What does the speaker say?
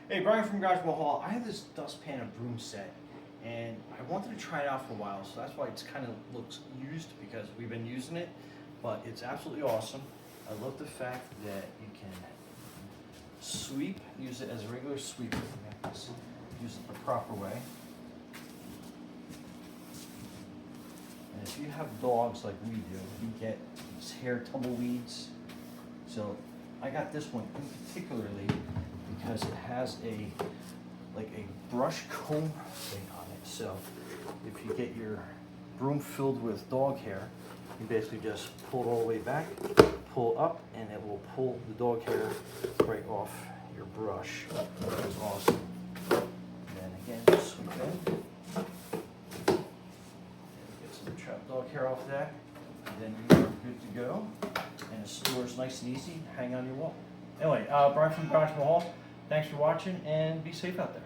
Hey, Brian from Garage Hall. I have this Dustpan and Broom set, and I wanted to try it out for a while, so that's why it's kind of looks used because we've been using it, but it's absolutely awesome. I love the fact that you can sweep, use it as a regular sweeper, use it the proper way. And if you have dogs like we do, you get these hair tumbleweeds. So I got this one in particularly because it has a brush comb thing on it. So if you get your broom filled with dog hair, you basically just pull it all the way back, pull up, and it will pull the dog hair right off your brush. Which is awesome. And then again, just sweep in. And get some trapped dog hair off that. And then you are good to go. And it stores nice and easy, hang on your wall. Anyway, Brian from Garage Hall. Thanks for watching and be safe out there.